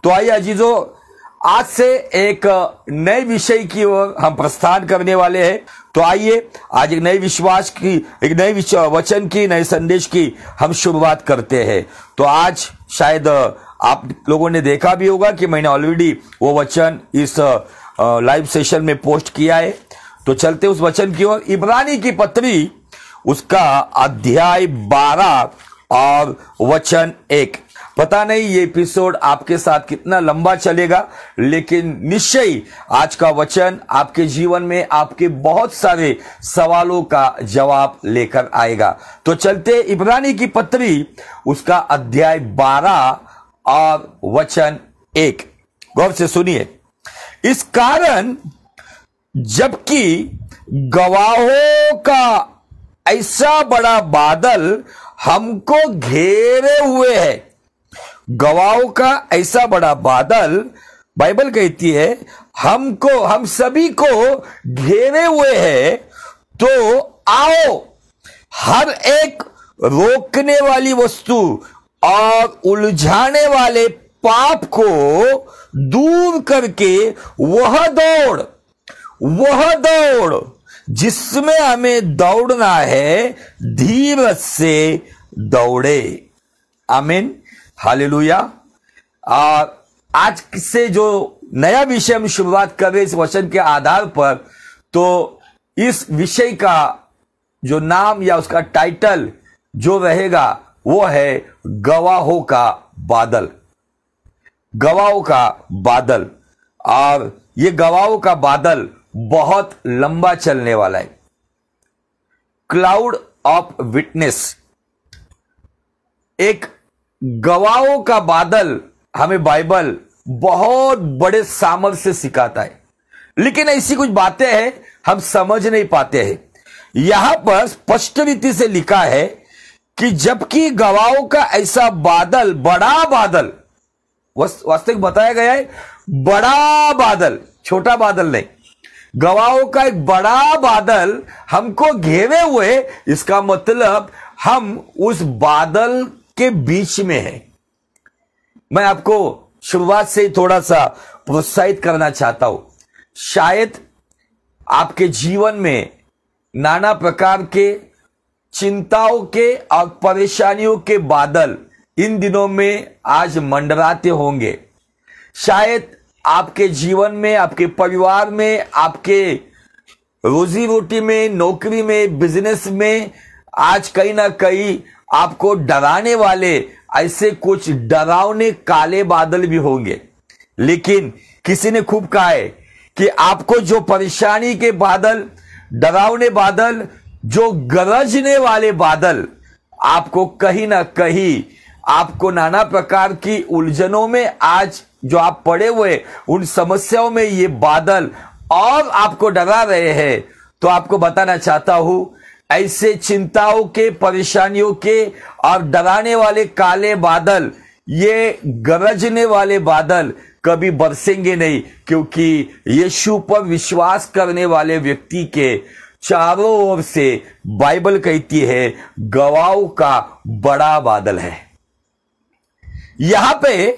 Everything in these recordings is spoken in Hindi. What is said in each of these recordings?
तो आइए अजीजों, आज से एक नए विषय की ओर हम प्रस्थान करने वाले हैं। तो आइए आज एक नए विश्वास की, एक नए वचन की, नए संदेश की हम शुरुआत करते हैं। तो आज शायद आप लोगों ने देखा भी होगा कि मैंने ऑलरेडी वो वचन इस लाइव सेशन में पोस्ट किया है। तो चलते उस वचन की ओर। इब्रानी की पत्री उसका अध्याय 12 और वचन 1। पता नहीं ये एपिसोड आपके साथ कितना लंबा चलेगा, लेकिन निश्चय आज का वचन आपके जीवन में आपके बहुत सारे सवालों का जवाब लेकर आएगा। तो चलते इब्रानी की पत्री उसका अध्याय 12 और वचन 1, गौर से सुनिए। इस कारण जबकि गवाहों का ऐसा बड़ा बादल हमको घेरे हुए है, गवाहों का ऐसा बड़ा बादल, बाइबल कहती है हमको, हम सभी को घेरे हुए है, तो आओ हर एक रोकने वाली वस्तु और उलझाने वाले पाप को दूर करके वह दौड़ जिसमें हमें दौड़ना है, धीरज से दौड़े। आमीन, हालेलुया। और आज से जो नया विषय हम शुरुआत कर रहे हैं इस वचन के आधार पर, तो इस विषय का जो नाम या उसका टाइटल जो रहेगा वो है गवाहों का बादल। गवाहों का बादल। और ये गवाहों का बादल बहुत लंबा चलने वाला है। क्लाउड ऑफ विटनेस, एक गवाहों का बादल हमें बाइबल बहुत बड़े सामर्थ्य से सिखाता है, लेकिन ऐसी कुछ बातें हैं हम समझ नहीं पाते हैं। यहां पर स्पष्ट रीति से लिखा है कि जबकि गवाहों का ऐसा बादल, बड़ा बादल, वास्तविक बताया गया है बड़ा बादल, छोटा बादल नहीं, गवाहों का एक बड़ा बादल हमको घेरे हुए। इसका मतलब हम उस बादल के बीच में हैं। मैं आपको शुरुआत से ही थोड़ा सा प्रोत्साहित करना चाहता हूं। शायद आपके जीवन में नाना प्रकार के चिंताओं के और परेशानियों के बादल इन दिनों में आज मंडराते होंगे। शायद आपके जीवन में, आपके परिवार में, आपके रोजी रोटी में, नौकरी में, बिजनेस में आज कहीं ना कहीं आपको डराने वाले ऐसे कुछ डरावने काले बादल भी होंगे। लेकिन किसी ने खूब कहा है कि आपको जो परेशानी के बादल, डरावने बादल, जो गरजने वाले बादल, आपको कहीं ना कहीं आपको नाना प्रकार की उलझनों में आज जो आप पड़े हुए उन समस्याओं में ये बादल और आपको डरा रहे हैं। तो आपको बताना चाहता हूं, ऐसे चिंताओं के, परेशानियों के और डराने वाले काले बादल, ये गरजने वाले बादल कभी बरसेंगे नहीं, क्योंकि यीशु पर विश्वास करने वाले व्यक्ति के चारों ओर से बाइबल कहती है गवाहों का बड़ा बादल है। यहां पे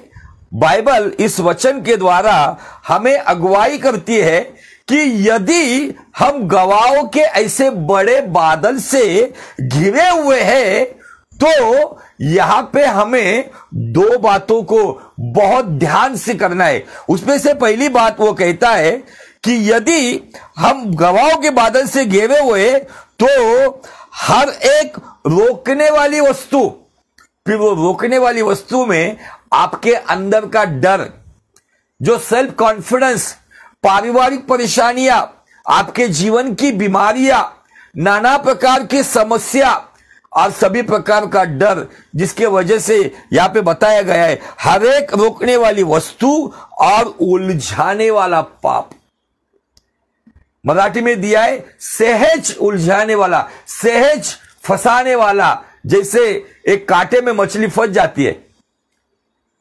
बाइबल इस वचन के द्वारा हमें अगुवाई करती है कि यदि हम गवाहों के ऐसे बड़े बादल से घिरे हुए हैं, तो यहां पे हमें दो बातों को बहुत ध्यान से करना है। उसमें से पहली बात वो कहता है कि यदि हम गवाहों के बादल से घिरे हुए, तो हर एक रोकने वाली वस्तु, फिर वो रोकने वाली वस्तु में आपके अंदर का डर, जो सेल्फ कॉन्फिडेंस, पारिवारिक परेशानियां, आपके जीवन की बीमारियां, नाना प्रकार की समस्या और सभी प्रकार का डर, जिसके वजह से यहां पे बताया गया है हर एक रोकने वाली वस्तु और उलझाने वाला पाप। मराठी में दिया है सहज उलझाने वाला, सहज फंसाने वाला। जैसे एक कांटे में मछली फंस जाती है,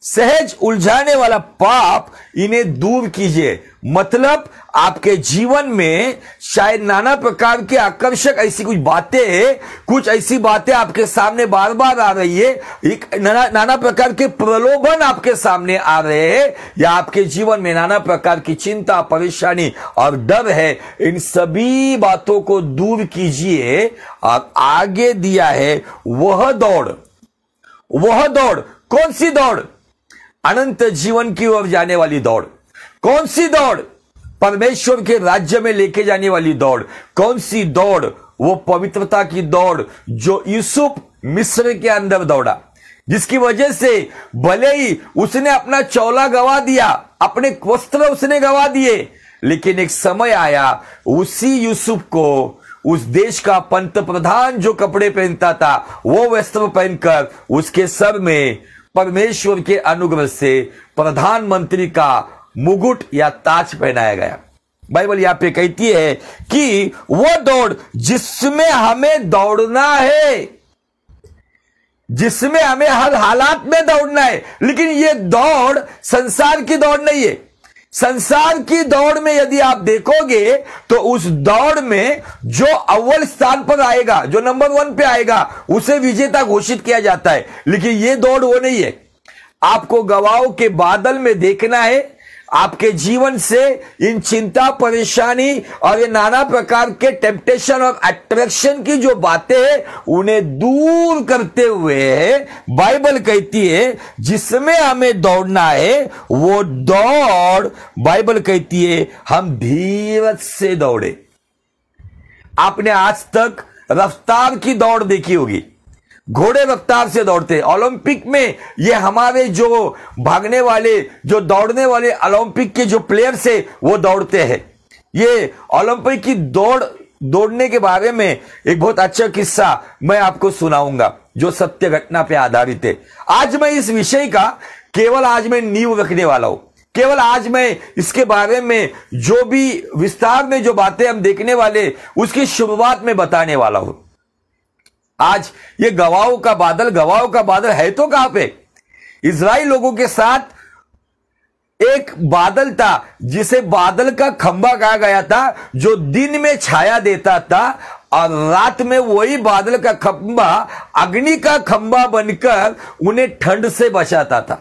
सहज उलझाने वाला पाप इन्हें दूर कीजिए। मतलब आपके जीवन में शायद नाना प्रकार के आकर्षक ऐसी कुछ बातें, कुछ ऐसी बातें आपके सामने बार बार आ रही है, एक नाना प्रकार के प्रलोभन आपके सामने आ रहे हैं, या आपके जीवन में नाना प्रकार की चिंता, परेशानी और डर है। इन सभी बातों को दूर कीजिए और आगे दिया है वह दौड़। कौन सी दौड़? अनंत जीवन की ओर जाने वाली दौड़। कौन सी दौड़? परमेश्वर के राज्य में लेके जाने वाली दौड़। कौन सी दौड़? वो पवित्रता की दौड़ जो यूसुफ मिस्र के अंदर दौड़ा, जिसकी वजह से भले ही उसने अपना चौला गवा दिया, अपने वस्त्र उसने गवा दिए, लेकिन एक समय आया उसी यूसुफ को उस देश का पंत प्रधान जो कपड़े पहनता था वो वस्त्र पहनकर उसके सर में परमेश्वर के अनुग्रह से प्रधानमंत्री का मुकुट या ताज पहनाया गया। बाइबल यहां पे कहती है कि वो दौड़ जिसमें हमें दौड़ना है, जिसमें हमें हर हालात में दौड़ना है। लेकिन ये दौड़ संसार की दौड़ नहीं है। संसार की दौड़ में यदि आप देखोगे तो उस दौड़ में जो अव्वल स्थान पर आएगा, जो नंबर 1 पे आएगा, उसे विजेता घोषित किया जाता है। लेकिन यह दौड़ वो नहीं है। आपको गवाहों के बादल में देखना है। आपके जीवन से इन चिंता, परेशानी और ये नाना प्रकार के टेम्पटेशन और अट्रैक्शन की जो बातें हैं उन्हें दूर करते हुए बाइबल कहती है जिसमें हमें दौड़ना है वो दौड़, बाइबल कहती है हम धीरज से दौड़े। आपने आज तक रफ्तार की दौड़ देखी होगी, घोड़े रफ्तार से दौड़ते हैं। ओलंपिक में ये हमारे जो भागने वाले, जो दौड़ने वाले ओलंपिक के जो प्लेयर्स हैं वो दौड़ते हैं। ये ओलंपिक की दौड़ने के बारे में एक बहुत अच्छा किस्सा मैं आपको सुनाऊंगा जो सत्य घटना पे आधारित है। आज मैं इस विषय का केवल आज मैं नींव रखने वाला हूं। केवल आज मैं इसके बारे में जो भी विस्तार में जो बातें हम देखने वाले उसकी शुरुआत में बताने वाला हूं। आज ये गवाहों का बादल है तो कहां पे? इजराइल लोगों के साथ एक बादल था जिसे बादल का खंबा कहा गया था, जो दिन में छाया देता था और रात में वही बादल का खंबा अग्नि का खंबा बनकर उन्हें ठंड से बचाता था।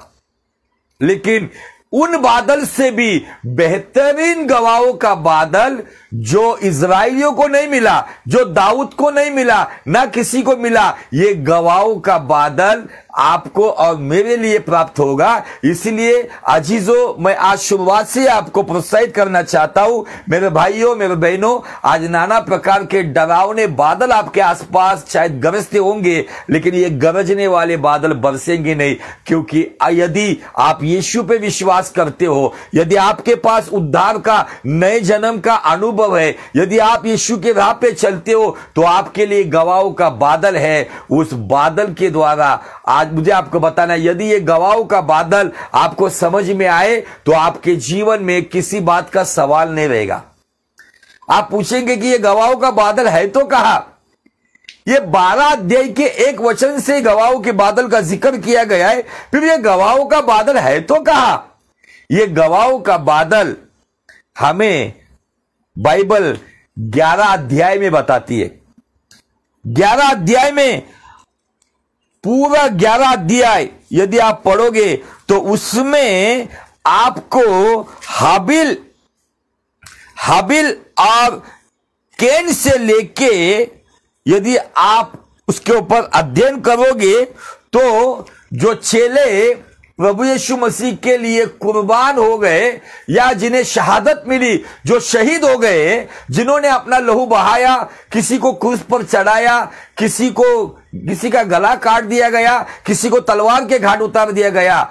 लेकिन उन बादल से भी बेहतरीन गवाहों का बादल जो इजराइलियों को नहीं मिला, जो दाऊद को नहीं मिला, ना किसी को मिला, ये गवाहों का बादल आपको और मेरे लिए प्राप्त होगा। इसलिए अजीजों, मैं आज शुरुआत से आपको प्रोत्साहित करना चाहता हूं, मेरे भाइयों, मेरे बहनों, आज नाना प्रकार के डरावने बादल आपके आसपास शायद गरजते होंगे, लेकिन ये गरजने वाले बादल बरसेंगे नहीं, क्योंकि यदि आप यीशु पे विश्वास करते हो, यदि आपके पास उद्धार का, नए जन्म का अनुभव है, यदि आप यीशु के राह पे चलते हो, तो आपके लिए गवाहों का बादल है। उस बादल के द्वारा आज मुझे आपको बताना है, यदि ये गवाहों का बादल आपको समझ में आए तो आपके जीवन में किसी बात का सवाल नहीं रहेगा। आप पूछेंगे कि ये गवाहों का बादल है तो कहां? ये 12 अध्याय के 1 वचन से गवाहों के बादल का जिक्र किया गया है। फिर ये गवाहों का बादल है तो कहां? ये गवाहों का बादल हमें बाइबल 11 अध्याय में बताती है। 11 अध्याय में, पूरा 11 अध्याय यदि आप पढ़ोगे तो उसमें आपको हाबिल और कैन से लेके यदि आप उसके ऊपर अध्ययन करोगे तो जो चेले प्रभु यीशु मसीह के लिए कुर्बान हो गए या जिन्हें शहादत मिली, जो शहीद हो गए, जिन्होंने अपना लहू बहाया, किसी को क्रूस पर चढ़ाया, किसी का गला काट दिया गया, किसी को तलवार के घाट उतार दिया गया,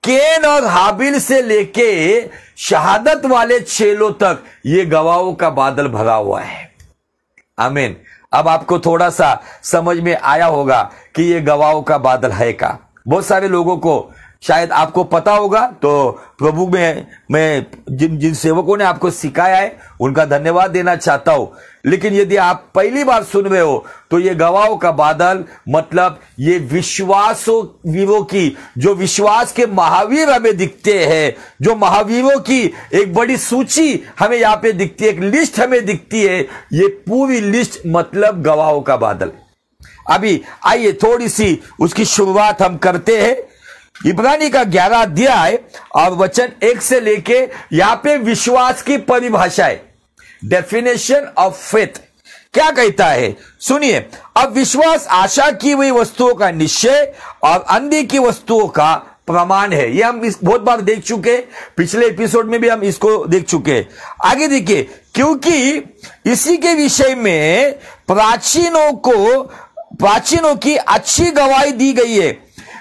कैन और हाबिल से लेके शहादत वाले चेलों तक ये गवाहों का बादल भरा हुआ है। आमीन। अब आपको थोड़ा सा समझ में आया होगा कि ये गवाहों का बादल है का। बहुत सारे लोगों को शायद आपको पता होगा, तो प्रभु में मैं जिन जिन सेवकों ने आपको सिखाया है उनका धन्यवाद देना चाहता हूं। लेकिन यदि आप पहली बार सुन रहे हो तो ये गवाहों का बादल मतलब ये विश्वासवीरों की, जो विश्वास के महावीर हमें दिखते हैं, जो महावीरों की एक बड़ी सूची हमें यहां पे दिखती है, एक लिस्ट हमें दिखती है, ये पूरी लिस्ट मतलब गवाहों का बादल। अभी आइए थोड़ी सी उसकी शुरुआत हम करते हैं। इब्रानी का 11 अध्याय और वचन 1 से लेके यहां पे विश्वास की परिभाषा है, डेफिनेशन ऑफ फेथ क्या कहता है सुनिए। अब विश्वास आशा की हुई वस्तुओं का निश्चय और अंधी की वस्तुओं का प्रमाण है। ये हम बहुत बार देख चुके, पिछले एपिसोड में भी हम इसको देख चुके। आगे देखिए, क्योंकि इसी के विषय में प्राचीनों की अच्छी गवाही दी गई है।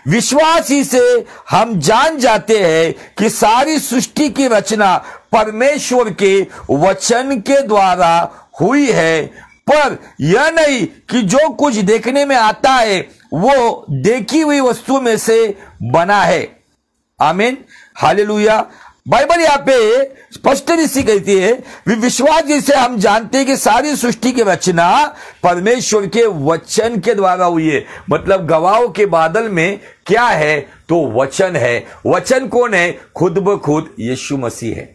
विश्वास ही से हम जान जाते हैं कि सारी सृष्टि की रचना परमेश्वर के वचन के द्वारा हुई है, पर यह नहीं कि जो कुछ देखने में आता है वो देखी हुई वस्तु में से बना है। आमीन, हालेलुया। बाइबल यहां पे स्पष्ट रीति कहती है, विश्वास जिसे हम जानते हैं कि सारी सृष्टि की रचना परमेश्वर के वचन के द्वारा हुई है। मतलब गवाहों के बादल में क्या है, तो वचन है। वचन कौन है? खुद ब खुद यीशु मसीह है।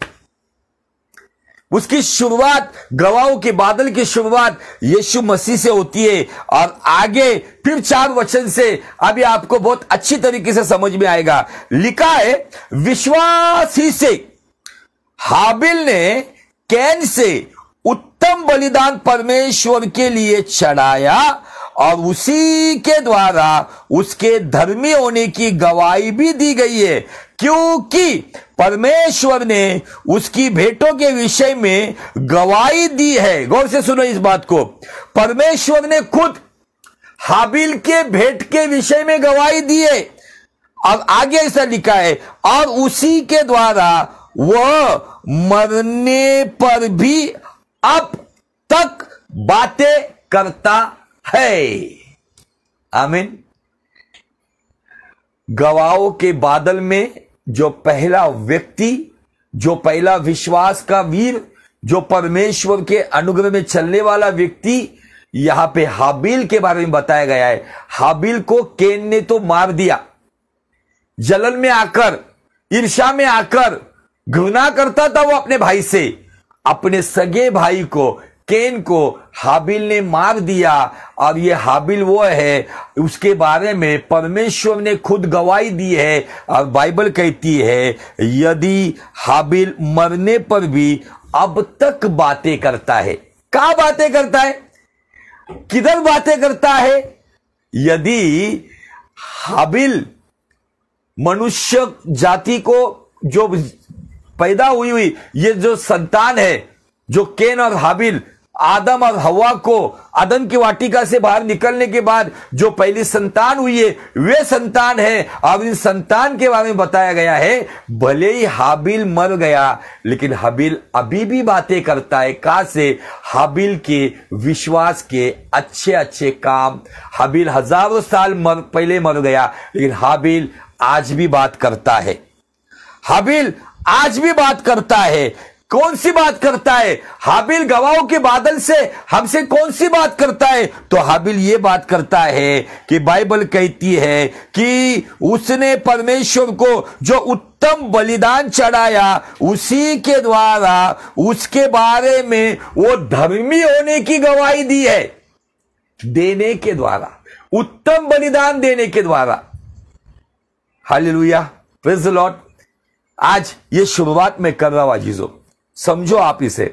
उसकी शुरुआत, गवाहों के बादल की शुरुआत यीशु मसीह से होती है और आगे फिर 4 वचन से अभी आपको बहुत अच्छी तरीके से समझ में आएगा। लिखा है, विश्वास ही से हाबिल ने कैन से उत्तम बलिदान परमेश्वर के लिए चढ़ाया और उसी के द्वारा उसके धर्मी होने की गवाही भी दी गई है, क्योंकि परमेश्वर ने उसकी भेंटों के विषय में गवाही दी है। गौर से सुनो इस बात को, परमेश्वर ने खुद हाबिल के भेंट के विषय में गवाही दी है और आगे ऐसा लिखा है, और उसी के द्वारा वह मरने पर भी अब तक बातें करता है। आमीन। गवाहों के बादल में जो पहला व्यक्ति, जो पहला विश्वास का वीर, जो परमेश्वर के अनुग्रह में चलने वाला व्यक्ति, यहां पे हाबिल के बारे में बताया गया है। हाबिल को कैन ने तो मार दिया, जलन में आकर, ईर्ष्या में आकर घृणा करता था वो अपने भाई से। अपने सगे भाई को, कैन को हाबिल ने मार दिया। और ये हाबिल वो है, उसके बारे में परमेश्वर ने खुद गवाही दी है। और बाइबल कहती है, यदि हाबिल मरने पर भी अब तक बातें करता है। क्या बातें करता है? किधर बातें करता है? यदि हाबिल मनुष्य जाति को जो पैदा हुई ये जो संतान है, जो कैन और हाबिल, आदम और हवा को अदन की वाटिका से बाहर निकलने के बाद जो पहली संतान हुई है, वे संतान है। और इन संतान के बारे में बताया गया है, भले ही हाबिल मर गया लेकिन हाबिल अभी भी बातें करता है। कहां से? हाबिल के विश्वास के अच्छे अच्छे काम। हाबिल हजारों साल पहले मर गया, लेकिन हाबिल आज भी बात करता है। हाबिल आज भी बात करता है। कौन सी बात करता है? हाबिल गवाहों के बादल से हमसे कौन सी बात करता है? तो हाबिल ये बात करता है कि बाइबल कहती है कि उसने परमेश्वर को जो उत्तम बलिदान चढ़ाया, उसी के द्वारा उसके बारे में वो धर्मी होने की गवाही दी है। देने के द्वारा, उत्तम बलिदान देने के द्वारा। Hallelujah, praise the Lord. आज ये शुरुआत में कर रहा हूं अजीजों, समझो आप इसे।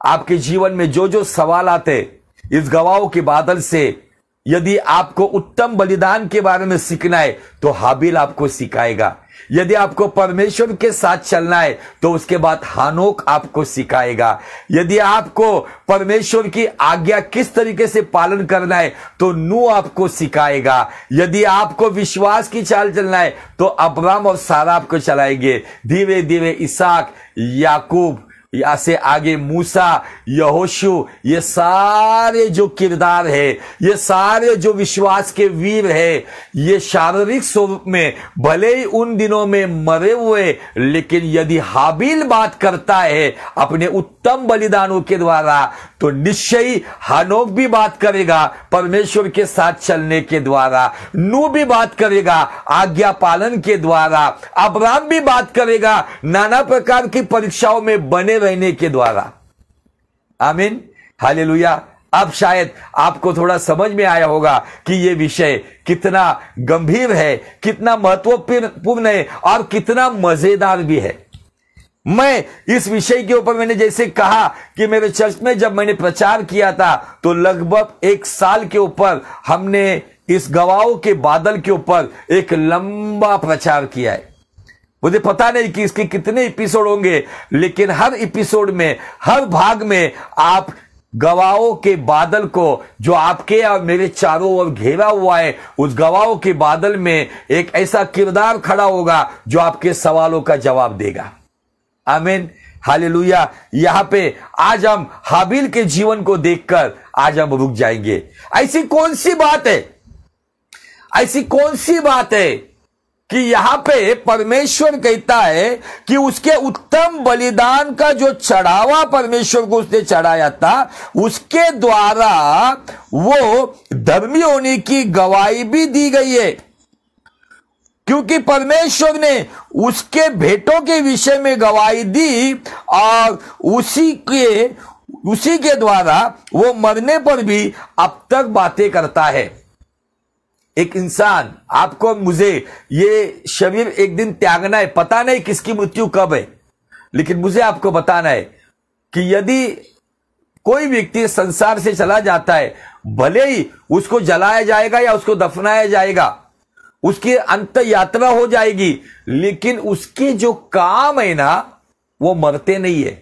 आपके जीवन में जो जो सवाल आते इस गवाहों के बादल से, यदि आपको उत्तम बलिदान के बारे में सीखना है तो हाबिल आपको सिखाएगा। यदि आपको परमेश्वर के साथ चलना है तो उसके बाद हानोक आपको सिखाएगा। यदि आपको परमेश्वर की आज्ञा किस तरीके से पालन करना है तो नूह आपको सिखाएगा। यदि आपको विश्वास की चाल चलना है तो अब्राम और सारा आपको चलाएंगे। धीरे धीरे इसहाक, याकूब या से आगे मूसा, यहोशू, ये सारे जो किरदार है, ये सारे जो विश्वास के वीर है, ये शारीरिक स्वरूप में भले ही उन दिनों में मरे हुए, लेकिन यदि हाबिल बात करता है अपने उत्तम बलिदानों के द्वारा, तो निश्चय ही हनोक भी बात करेगा परमेश्वर के साथ चलने के द्वारा, नूह भी बात करेगा आज्ञा पालन के द्वारा, अब्राहम भी बात करेगा नाना प्रकार की परीक्षाओं में बने रहने के द्वारा। आमीन, हालेलुया। अब शायद आपको थोड़ा समझ में आया होगा कि यह विषय कितना गंभीर है, कितना महत्वपूर्ण है और कितना मजेदार भी है। मैं इस विषय के ऊपर मैंने जैसे कहा कि मेरे चर्च में जब मैंने प्रचार किया था तो लगभग 1 साल के ऊपर हमने इस गवाहों के बादल के ऊपर एक लंबा प्रचार किया है। मुझे पता नहीं कि इसके कितने एपिसोड होंगे, लेकिन हर एपिसोड में, हर भाग में आप गवाहों के बादल को, जो आपके और मेरे चारों ओर घेरा हुआ है, उस गवाहों के बादल में एक ऐसा किरदार खड़ा होगा जो आपके सवालों का जवाब देगा। आमीन, हालेलुया। यहां पे आज हम हाबिल के जीवन को देखकर आज हम रुक जाएंगे। ऐसी कौन सी बात है, ऐसी कौन सी बात है कि यहां पे परमेश्वर कहता है कि उसके उत्तम बलिदान का जो चढ़ावा परमेश्वर को उसने चढ़ाया था, उसके द्वारा वो धर्मी होने की गवाही भी दी गई है, क्योंकि परमेश्वर ने उसके भेंटों के विषय में गवाही दी और उसी के द्वारा वो मरने पर भी अब तक बातें करता है। एक इंसान, आपको मुझे ये शरीर एक दिन त्यागना है, पता नहीं किसकी मृत्यु कब है, लेकिन मुझे आपको बताना है कि यदि कोई व्यक्ति संसार से चला जाता है, भले ही उसको जलाया जाएगा या उसको दफनाया जाएगा, उसकी अंत यात्रा हो जाएगी, लेकिन उसके जो काम है ना वो मरते नहीं है।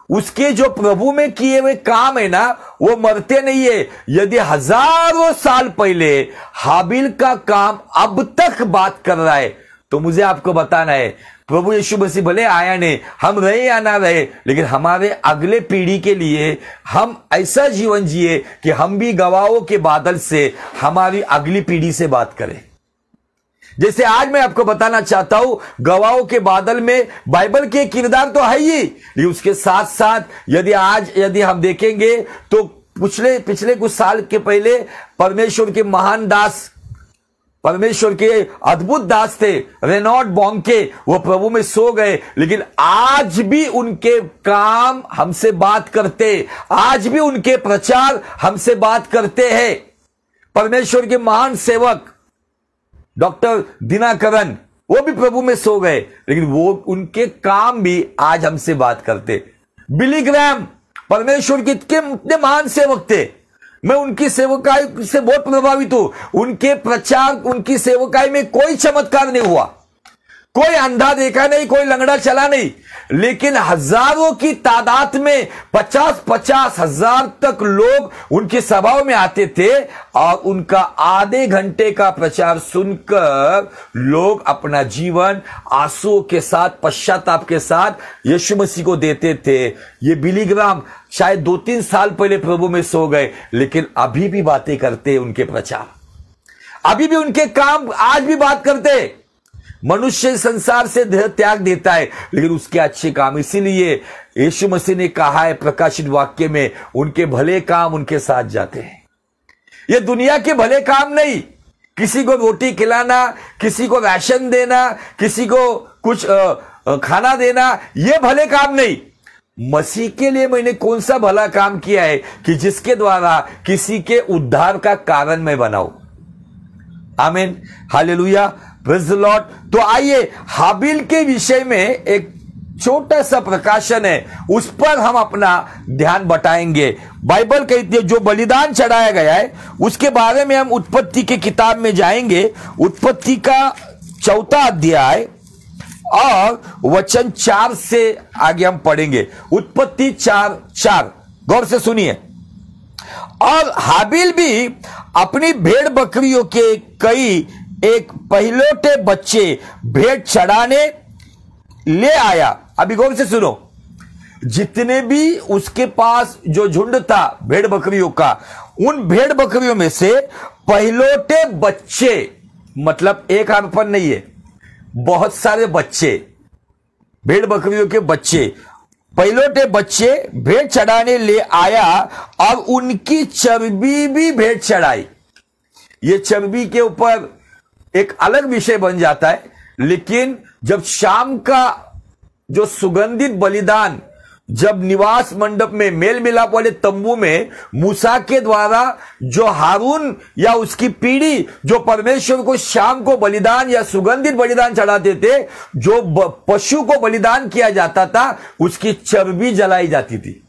उसके जो प्रभु में किए हुए काम है ना वो मरते नहीं है। यदि हजारों साल पहले हाबिल का काम अब तक बात कर रहा है, तो मुझे आपको बताना है प्रभु यीशु मसीह भले आया नहीं, हम रहे या ना रहे, लेकिन हमारे अगले पीढ़ी के लिए हम ऐसा जीवन जिए कि हम भी गवाहों के बादल से हमारी अगली पीढ़ी से बात करें। जैसे आज मैं आपको बताना चाहता हूं, गवाहों के बादल में बाइबल के किरदार तो है ही, लेकिन उसके साथ साथ यदि हम देखेंगे तो पिछले कुछ साल के पहले परमेश्वर के महान दास, परमेश्वर के अद्भुत दास थे रेनॉल्ड बॉन्के, वो प्रभु में सो गए, लेकिन आज भी उनके काम हमसे बात करते, आज भी उनके प्रचार हमसे बात करते हैं। परमेश्वर के महान सेवक डॉक्टर दिनाकरन, वो भी प्रभु में सो गए, लेकिन वो उनके काम भी आज हमसे बात करते। बिली ग्रैहम परमेश्वर के इतने महान सेवक थे, मैं उनकी सेवकाई से बहुत प्रभावित हूं। उनके प्रचार, उनकी सेवकाई में कोई चमत्कार नहीं हुआ, कोई अंधा देखा नहीं, कोई लंगड़ा चला नहीं, लेकिन हजारों की तादाद में 50-50 हजार तक लोग उनकी सभाओं में आते थे और उनका आधे घंटे का प्रचार सुनकर लोग अपना जीवन आंसुओं के साथ, पश्चाताप के साथ यीशु मसीह को देते थे। ये बिली ग्राहम शायद 2-3 साल पहले प्रभु में सो गए, लेकिन अभी भी बातें करते उनके प्रचार, अभी भी उनके काम आज भी बात करते। मनुष्य संसार से देह त्याग देता है, लेकिन उसके अच्छे काम, इसीलिए यीशु मसीह ने कहा है प्रकाशित वाक्य में, उनके भले काम उनके साथ जाते हैं। ये दुनिया के भले काम नहीं, किसी को रोटी खिलाना, किसी को राशन देना, किसी को कुछ खाना देना, ये भले काम नहीं। मसीह के लिए मैंने कौन सा भला काम किया है कि जिसके द्वारा किसी के उद्धार का कारण मैं बनाऊं। आमीन, हालेलुया, प्रेज़ द लॉर्ड। तो आइए हाबिल के विषय में एक छोटा सा प्रकाशन है, उस पर हम अपना ध्यान बटाएंगे। बाइबल कहती है जो बलिदान चढ़ाया गया है उसके बारे में हम उत्पत्ति की किताब में जाएंगे, उत्पत्ति का 4 अध्याय और वचन 4 से आगे हम पढ़ेंगे। उत्पत्ति 4:4, गौर से सुनिए। और हाबिल भी अपनी भेड़ बकरियों के एक पहिलौठे बच्चे भेंट चढ़ाने ले आया। अभी गौर से सुनो, जितने भी उसके पास जो झुंड था भेड़ बकरियों का, उन भेड़ बकरियों में से पहलोटे बच्चे, मतलब एक अर्पण नहीं है, बहुत सारे बच्चे, भेड़ बकरियों के बच्चे, पहलोटे बच्चे भेड़ चढ़ाने ले आया और उनकी चर्बी भी भेड़ चढ़ाई। ये चर्बी के ऊपर एक अलग विषय बन जाता है, लेकिन जब शाम का जो सुगंधित बलिदान, जब निवास मंडप में मेल मिलाप वाले तंबू में मूसा के द्वारा जो हारून या उसकी पीढ़ी जो परमेश्वर को शाम को बलिदान या सुगंधित बलिदान चढ़ाते थे, जो पशु को बलिदान किया जाता था, उसकी चर्बी जलाई जाती थी,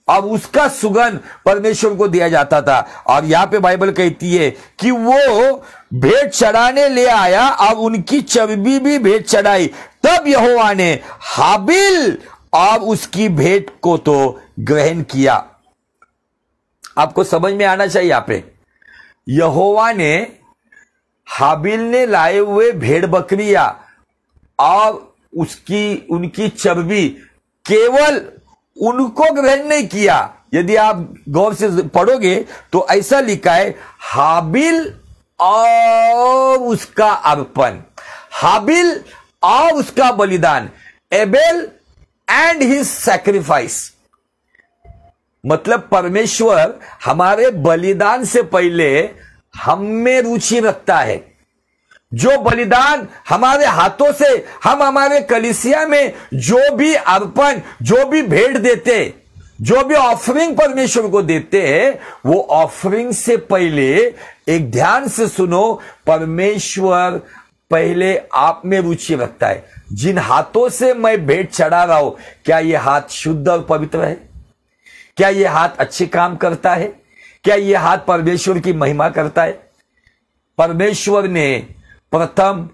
अब उसका सुगंध परमेश्वर को दिया जाता था। और यहां पे बाइबल कहती है कि वो भेंट चढ़ाने ले आया और उनकी चर्बी भी भेंट चढ़ाई। तब यहोवा ने हाबिल और उसकी भेंट को तो ग्रहण किया। आपको समझ में आना चाहिए यहां पे, यहोवा ने हाबिल ने लाए हुए भेड़ बकरियां और उनकी चर्बी केवल उनको ग्रहण नहीं किया। यदि आप गौर से पढ़ोगे तो ऐसा लिखा है, हाबिल और उसका अर्पण, हाबिल और उसका बलिदान, एबेल एंड हिज सैक्रिफाइस। मतलब परमेश्वर हमारे बलिदान से पहले हम में रुचि रखता है। जो बलिदान हमारे हाथों से हम हमारे कलीसिया में जो भी अर्पण, जो भी भेंट देते, जो भी ऑफरिंग परमेश्वर को देते हैं, वो ऑफरिंग से पहले एक ध्यान से सुनो, परमेश्वर पहले आप में रुचि रखता है। जिन हाथों से मैं भेंट चढ़ा रहा हूं, क्या ये हाथ शुद्ध और पवित्र है? क्या ये हाथ अच्छे काम करता है? क्या ये हाथ परमेश्वर की महिमा करता है? परमेश्वर ने प्रथम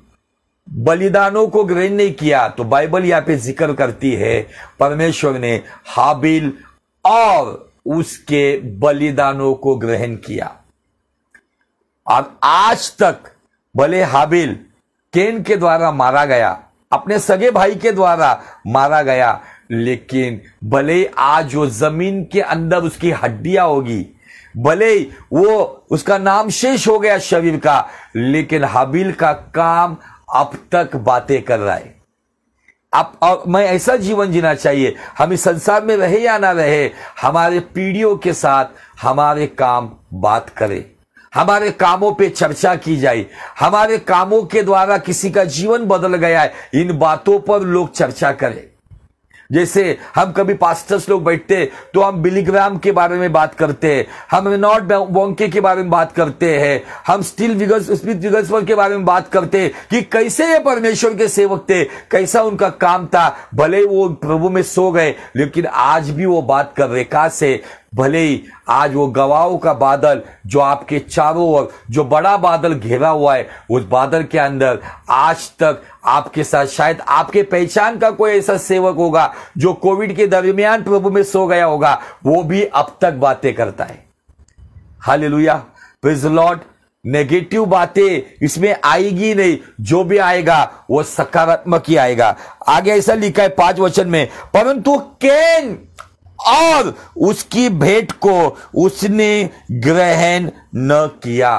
बलिदानों को ग्रहण नहीं किया, तो बाइबल यहां पे जिक्र करती है परमेश्वर ने हाबिल और उसके बलिदानों को ग्रहण किया। और आज तक भले हाबिल कैन के द्वारा मारा गया, अपने सगे भाई के द्वारा मारा गया, लेकिन भले आज वो जमीन के अंदर उसकी हड्डियां होगी, भले वो उसका नाम शेष हो गया शरीर का, लेकिन हाबिल का काम अब तक बातें कर रहा है। अब और मैं ऐसा जीवन जीना चाहिए, हम इस संसार में रहे या ना रहे, हमारे पीढ़ियों के साथ हमारे काम बात करें, हमारे कामों पे चर्चा की जाए, हमारे कामों के द्वारा किसी का जीवन बदल गया है, इन बातों पर लोग चर्चा करें। जैसे हम कभी पास्टर्स लोग बैठते तो हम बिली ग्राहम के बारे में बात करते हैं, हम रेनॉल्ड बोंके के बारे में बात करते हैं, हम स्मिथ विगर्सवर्थ के बारे में बात करते हैं कि कैसे ये परमेश्वर के सेवक थे, कैसा उनका काम था। भले वो प्रभु में सो गए, लेकिन आज भी वो बात कर रहे। कहां से? भले ही आज वो गवाहों का बादल जो आपके चारों ओर जो बड़ा बादल घेरा हुआ है, उस बादल के अंदर आज तक आपके साथ शायद आपके पहचान का कोई ऐसा सेवक होगा जो कोविड के दरमियान प्रभु में सो गया होगा, वो भी अब तक बातें करता है। Hallelujah, praise the Lord. Negative बातें इसमें आएगी नहीं, जो भी आएगा वो सकारात्मक ही आएगा। आगे ऐसा लिखा है 5 वचन में, परंतु कैन और उसकी भेंट को उसने ग्रहण न किया।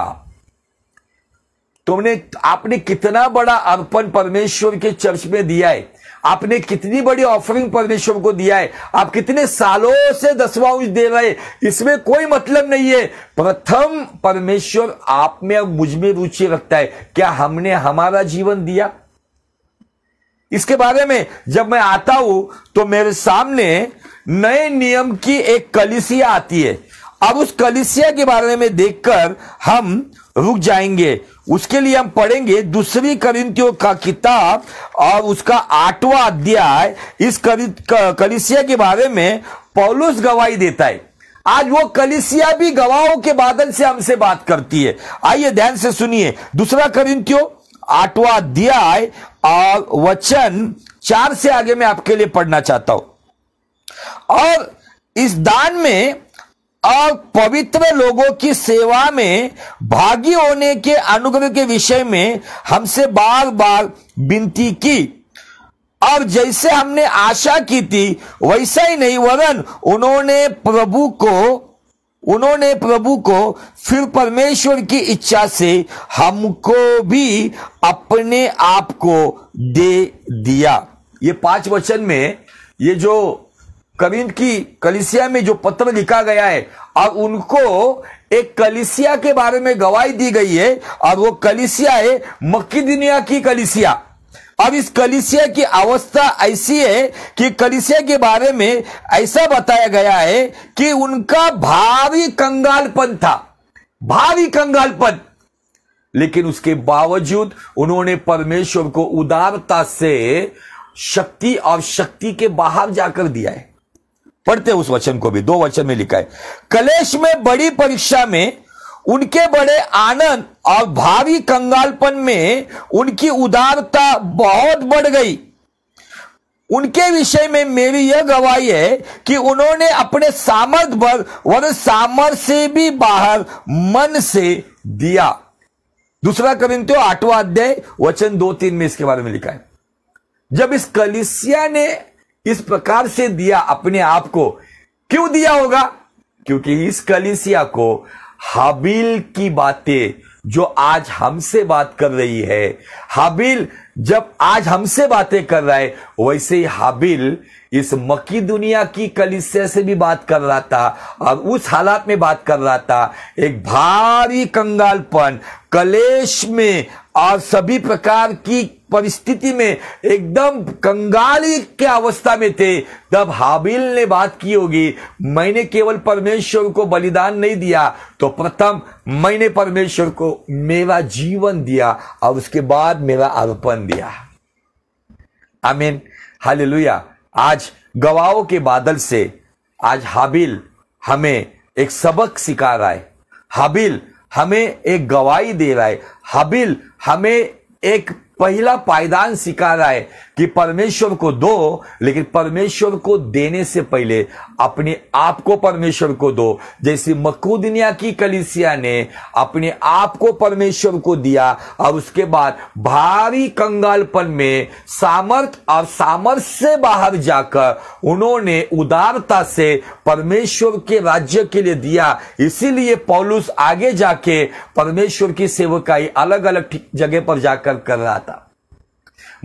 आपने कितना बड़ा अर्पण परमेश्वर के चर्च में दिया है, आपने कितनी बड़ी ऑफरिंग परमेश्वर को दिया है, आप कितने सालों से 10वां अंश दे रहे, इसमें कोई मतलब नहीं है। प्रथम परमेश्वर आप में और मुझ में रुचि रखता है, क्या हमने हमारा जीवन दिया? इसके बारे में जब मैं आता हूं तो मेरे सामने नए नियम की एक कलीसिया आती है। अब उस कलीसिया के बारे में देखकर हम रुक जाएंगे। उसके लिए हम पढ़ेंगे 2 कुरिन्थियों का किताब और उसका 8वां अध्याय। इस कलीसिया के बारे में पौलुस गवाही देता है। आज वो कलीसिया भी गवाहों के बादल से हमसे बात करती है। आइए ध्यान से सुनिए, 2 कुरिन्थियों 8वां अध्याय और वचन 4 से आगे मैं आपके लिए पढ़ना चाहता हूं। और इस दान में और पवित्र लोगों की सेवा में भागी होने के अनुग्रह के विषय में हमसे बार बार विनती की और जैसे हमने आशा की थी वैसा ही नहीं, वरन उन्होंने प्रभु को फिर परमेश्वर की इच्छा से हमको भी अपने आप को दे दिया। ये 5 वचन में ये जो करिन्थ की कलीसिया में जो पत्र लिखा गया है और उनको एक कलीसिया के बारे में गवाही दी गई है, और वो कलीसिया है मकिदुनिया की कलीसिया। अब इस कलीसिया की अवस्था ऐसी है कि कलीसिया के बारे में ऐसा बताया गया है कि उनका भारी कंगालपन था, भारी कंगालपन, लेकिन उसके बावजूद उन्होंने परमेश्वर को उदारता से शक्ति और शक्ति के बाहर जाकर दिया है। पढ़ते उस वचन को भी, 2 वचन में लिखा है, कलेश में बड़ी परीक्षा में उनके बड़े आनंद और भारी कंगालपन में उनकी उदारता बहुत बढ़ गई। उनके विषय में मेरी यह गवाही है कि उन्होंने अपने सामर्थ भर व सामर्थ से भी बाहर मन से दिया। 2 कोरिन्थियों 8वां अध्याय वचन 2-3 में इसके बारे में लिखा है। जब इस कलीसिया ने इस प्रकार से दिया अपने आप को, क्यों दिया होगा? क्योंकि इस कलीसिया को हाबिल की बातें जो आज हमसे बात कर रही है, हाबिल जब आज हमसे बातें कर रहा है, वैसे ही हाबिल इस मकिदुनिया की कलीसिया से भी बात कर रहा था और उस हालात में बात कर रहा था, एक भारी कंगालपन, कलेश में और सभी प्रकार की परिस्थिति में एकदम कंगाली के अवस्था में थे। तब हाबिल ने बात की होगी, मैंने केवल परमेश्वर को बलिदान नहीं दिया, तो प्रथम मैंने परमेश्वर को मेरा जीवन दिया और उसके बाद मेरा अर्पण दिया। आमीन, हालेलुया। आज गवाहों के बादल से आज हाबिल हमें एक सबक सिखा रहा है, हाबिल हमें एक गवाही दे रहा है, हाबिल हमें एक पहला पायदान सिखा रहा है कि परमेश्वर को दो, लेकिन परमेश्वर को देने से पहले अपने आप को परमेश्वर को दो। जैसे मकिदुनिया की कलीसिया ने अपने आप को परमेश्वर को दिया और उसके बाद भारी कंगालपन में सामर्थ और सामर्थ से बाहर जाकर उन्होंने उदारता से परमेश्वर के राज्य के लिए दिया। इसीलिए पौलुस आगे जाके परमेश्वर की सेवकाई अलग अलग जगह पर जाकर कर रहा था।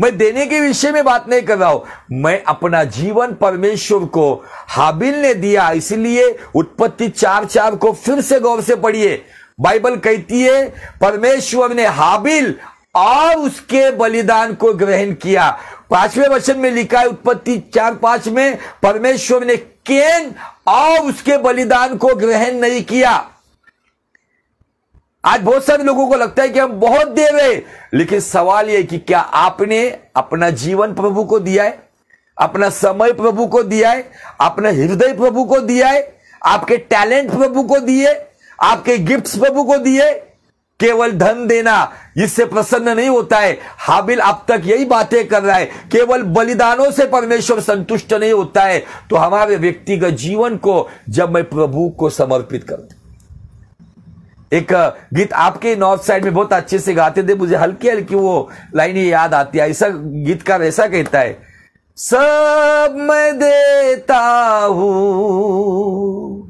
मैं देने के विषय में बात नहीं कर रहा हूं, मैं अपना जीवन परमेश्वर को हाबिल ने दिया। इसलिए उत्पत्ति 4:4 को फिर से गौर से पढ़िए। बाइबल कहती है परमेश्वर ने हाबिल और उसके बलिदान को ग्रहण किया। 5वें वचन में लिखा है उत्पत्ति 4:5 में, परमेश्वर ने कैन और उसके बलिदान को ग्रहण नहीं किया। आज बहुत सारे लोगों को लगता है कि हम बहुत दे रहे, लेकिन सवाल यह है कि क्या आपने अपना जीवन प्रभु को दिया है, अपना समय प्रभु को दिया है, अपना हृदय प्रभु को दिया है, आपके टैलेंट प्रभु को दिए, आपके गिफ्ट्स प्रभु को दिए? केवल धन देना इससे प्रसन्न नहीं होता है। हाबिल अब तक यही बातें कर रहा है, केवल बलिदानों से परमेश्वर संतुष्ट नहीं होता है। तो हमारे व्यक्तिगत जीवन को जब मैं प्रभु को समर्पित करता, एक गीत आपके नॉर्थ साइड में बहुत अच्छे से गाते थे, मुझे हल्की हल्की वो लाइनें याद आती है। ऐसा गीतकार ऐसा कहता है, सब मैं देता हूं,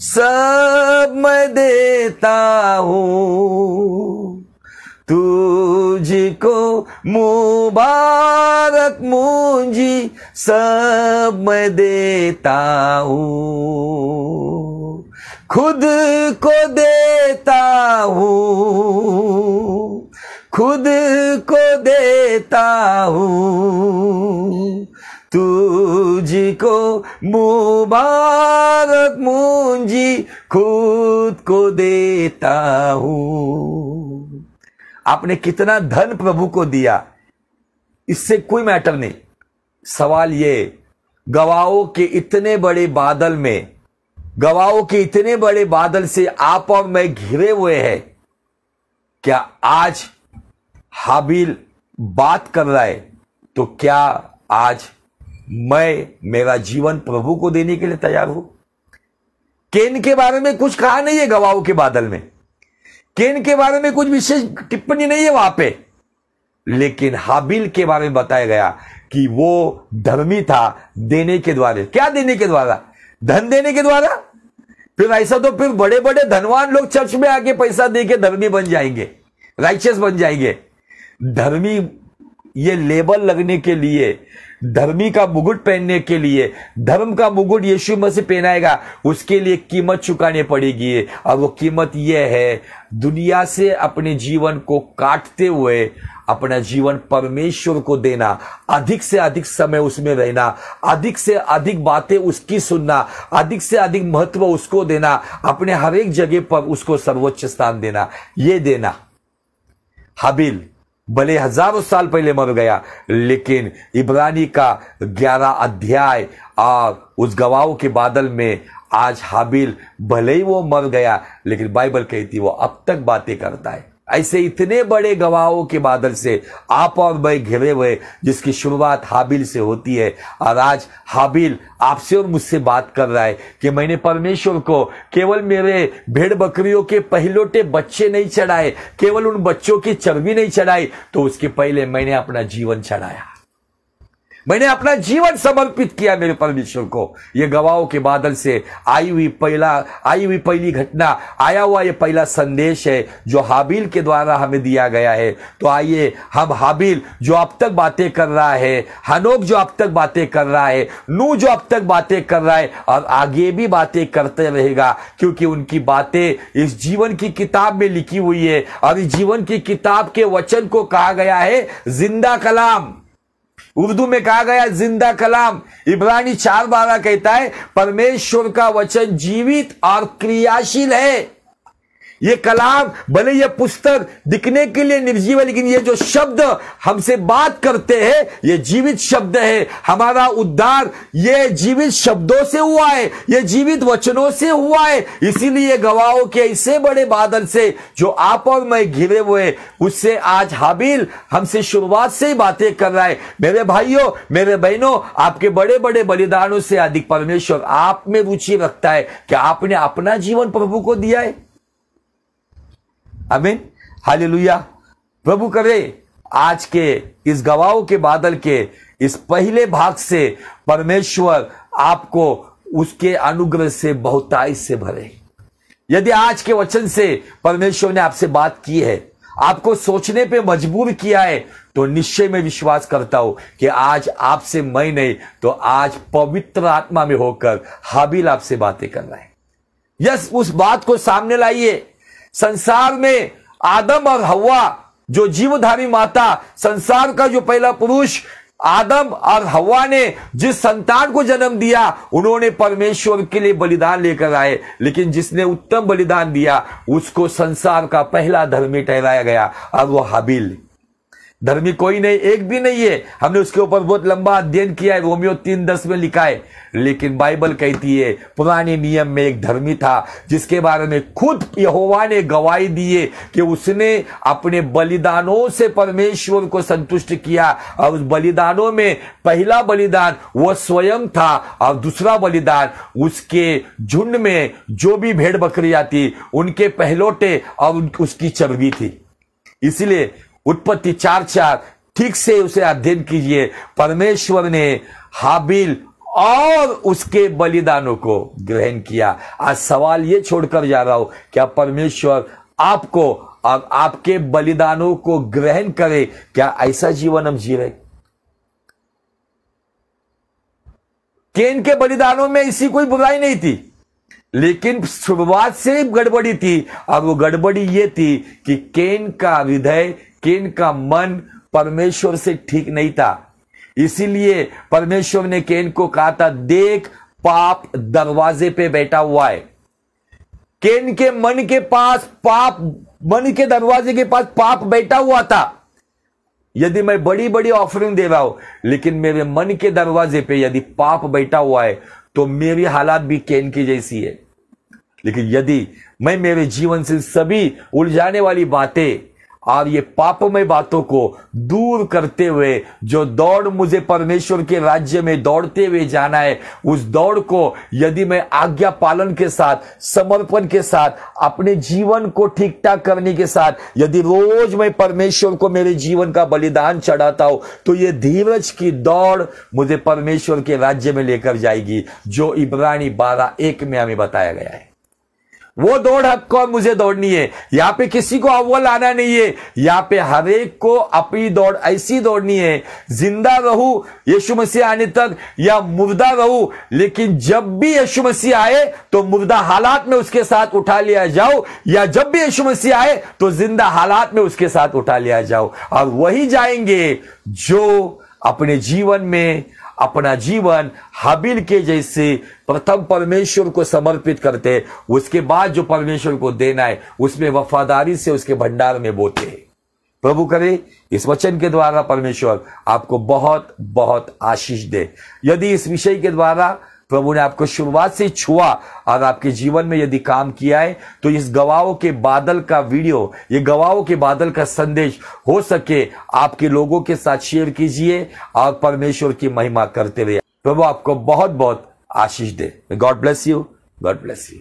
सब मैं देता हूं, तुझको मुबारक मुंजी, सब मैं देता हूं, खुद को देता हूं, खुद को देता हूं, तुझको मुबारक मुंजी, खुद को देता हूं। आपने कितना धन प्रभु को दिया, इससे कोई मैटर नहीं। सवाल ये, गवाहों के इतने बड़े बादल में, गवाहों के इतने बड़े बादल से आप और मैं घिरे हुए हैं, क्या आज हाबिल बात कर रहा है, तो क्या आज मैं मेरा जीवन प्रभु को देने के लिए तैयार हूं? कैन के बारे में कुछ कहा नहीं है गवाहों के बादल में, कैन के बारे में कुछ विशेष टिप्पणी नहीं है वहां पे, लेकिन हाबिल के बारे में बताया गया कि वो धर्मी था देने के द्वारा। क्या देने के द्वारा? धन देने के द्वारा। फिर ऐसा तो फिर बड़े बड़े धनवान लोग चर्च में आके पैसा देके धर्मी बन जाएंगे, राइचियस बन जाएंगे। धर्मी ये लेबल लगने के लिए, धर्मी का मुकुट पहनने के लिए, धर्म का मुकुट यीशु मसीह पहनाएगा, उसके लिए कीमत चुकानी पड़ेगी। और वो कीमत ये है, दुनिया से अपने जीवन को काटते हुए अपना जीवन परमेश्वर को देना, अधिक से अधिक समय उसमें रहना, अधिक से अधिक बातें उसकी सुनना, अधिक से अधिक महत्व उसको देना, अपने हर एक जगह पर उसको सर्वोच्च स्थान देना। ये देना। हाबिल भले हजारों साल पहले मर गया, लेकिन इब्रानी का 11 अध्याय और उस गवाहों के बादल में आज हाबिल भले ही वो मर गया, लेकिन बाइबल कहती वो अब तक बातें करता है। ऐसे इतने बड़े गवाहों के बादल से आप और मैं घिरे हुए, जिसकी शुरुआत हाबिल से होती है। और आज हाबिल आपसे और मुझसे बात कर रहा है कि मैंने परमेश्वर को केवल मेरे भेड़ बकरियों के पहिलोटे बच्चे नहीं चढ़ाए, केवल उन बच्चों की चर्बी नहीं चढ़ाई, तो उसके पहले मैंने अपना जीवन चढ़ाया, मैंने अपना जीवन समर्पित किया मेरे परमेश्वर को। ये गवाहों के बादल से आई हुई पहली घटना, आया हुआ ये पहला संदेश है जो हाबिल के द्वारा हमें दिया गया है। तो आइए हम हाबिल जो अब तक बातें कर रहा है, हनोक जो अब तक बातें कर रहा है, नूह जो अब तक बातें कर रहा है और आगे भी बातें करते रहेगा, क्योंकि उनकी बातें इस जीवन की किताब में लिखी हुई है। और इस जीवन की किताब के वचन को कहा गया है जिंदा कलाम। उर्दू में कहा गया जिंदा कलाम। इब्रानी 4:12 कहता है परमेश्वर का वचन जीवित और क्रियाशील है। ये कलाम, भले ये पुस्तक दिखने के लिए निर्जीव है, लेकिन ये जो शब्द हमसे बात करते हैं ये जीवित शब्द है। हमारा उद्धार ये जीवित शब्दों से हुआ है, ये जीवित वचनों से हुआ है। इसीलिए गवाहों के ऐसे बड़े बादल से जो आप और मैं घिरे हुए, उससे आज हाबिल हमसे शुरुआत से ही बातें कर रहा है। मेरे भाइयों, मेरे बहनों, आपके बड़े बड़े बलिदानों से अधिक परमेश्वर आप में रुचि रखता है कि आपने अपना जीवन प्रभु को दिया है। आमीन, हालेलुया। प्रभु करे आज के इस गवाहों के बादल के इस पहले भाग से परमेश्वर आपको उसके अनुग्रह से बहुतायत से भरे। यदि आज के वचन से परमेश्वर ने आपसे बात की है, आपको सोचने पे मजबूर किया है, तो निश्चय में विश्वास करता हूं कि आज आपसे मैं नहीं तो आज पवित्र आत्मा में होकर हाबिल आपसे बातें कर रहा है। यस, उस बात को सामने लाइए। संसार में आदम और हव्वा जो जीवधारी माता, संसार का जो पहला पुरुष आदम और हव्वा ने जिस संतान को जन्म दिया, उन्होंने परमेश्वर के लिए बलिदान लेकर आए, लेकिन जिसने उत्तम बलिदान दिया उसको संसार का पहला धर्मी ठहराया गया, और वो हाबिल। धर्मी कोई नहीं, एक भी नहीं है। हमने उसके ऊपर बहुत लंबा अध्ययन किया है, रोमियो 3:10 में लिखा है। लेकिन बाइबल कहती है पुराने नियम में एक धर्मी था जिसके बारे में खुद यहोवा ने गवाही दी है कि उसने अपने बलिदानों से परमेश्वर को संतुष्ट किया। और उस बलिदानों में पहला बलिदान वो स्वयं था, और दूसरा बलिदान उसके झुंड में जो भी भेड़ बकरियां थी उनके पहलोटे और उसकी चर्बी थी। इसलिए उत्पत्ति 4:4 ठीक से उसे अध्ययन कीजिए। परमेश्वर ने हाबिल और उसके बलिदानों को ग्रहण किया। आज सवाल ये छोड़कर जा रहा हूं, क्या परमेश्वर आपको और आपके बलिदानों को ग्रहण करे? क्या ऐसा जीवन हम जी रहे? केन के बलिदानों में इसी कोई बुराई नहीं थी, लेकिन शुरुआत से गड़बड़ी थी। और वो गड़बड़ी ये थी कि केन का हृदय, केन का मन परमेश्वर से ठीक नहीं था। इसीलिए परमेश्वर ने केन को कहा था, देख पाप दरवाजे पे बैठा हुआ है। केन के मन के पास पाप, मन के दरवाजे के पास पाप बैठा हुआ था। यदि मैं बड़ी बड़ी ऑफरिंग दे रहा हूं, लेकिन मेरे मन के दरवाजे पे यदि पाप बैठा हुआ है, तो मेरी हालात भी केन की जैसी है। लेकिन यदि मैं मेरे जीवन से सभी उलझाने वाली बातें और ये पापमय बातों को दूर करते हुए जो दौड़ मुझे परमेश्वर के राज्य में दौड़ते हुए जाना है, उस दौड़ को यदि मैं आज्ञा पालन के साथ, समर्पण के साथ, अपने जीवन को ठीक ठाक करने के साथ यदि रोज मैं परमेश्वर को मेरे जीवन का बलिदान चढ़ाता हूं, तो ये धीरज की दौड़ मुझे परमेश्वर के राज्य में लेकर जाएगी, जो इब्रानी 12:1 में हमें बताया गया है। वो दौड़ आपको मुझे दौड़नी है। यहां पे किसी को अव्वल आना नहीं है, यहां पे हर एक को अपनी दौड़ ऐसी दौड़नी है, जिंदा रहूं यीशु मसीह आने तक या मुर्दा रहूं, लेकिन जब भी यीशु मसीह आए तो मुर्दा हालात में उसके साथ उठा लिया जाओ, या जब भी यीशु मसीह आए तो जिंदा हालात में उसके साथ उठा लिया जाओ। और वही जाएंगे जो अपने जीवन में अपना जीवन हाबिल के जैसे प्रथम परमेश्वर को समर्पित करते, उसके बाद जो परमेश्वर को देना है उसमें वफादारी से उसके भंडार में बोते हैं। प्रभु करे इस वचन के द्वारा परमेश्वर आपको बहुत बहुत आशीष दे। यदि इस विषय के द्वारा प्रभु ने आपको शुरुआत से छुआ और आपके जीवन में यदि काम किया है, तो इस गवाहों के बादल का वीडियो, ये गवाहों के बादल का संदेश हो सके आपके लोगों के साथ शेयर कीजिए और परमेश्वर की महिमा करते रहिए। प्रभु आपको बहुत बहुत आशीष दे। God bless you, God bless you.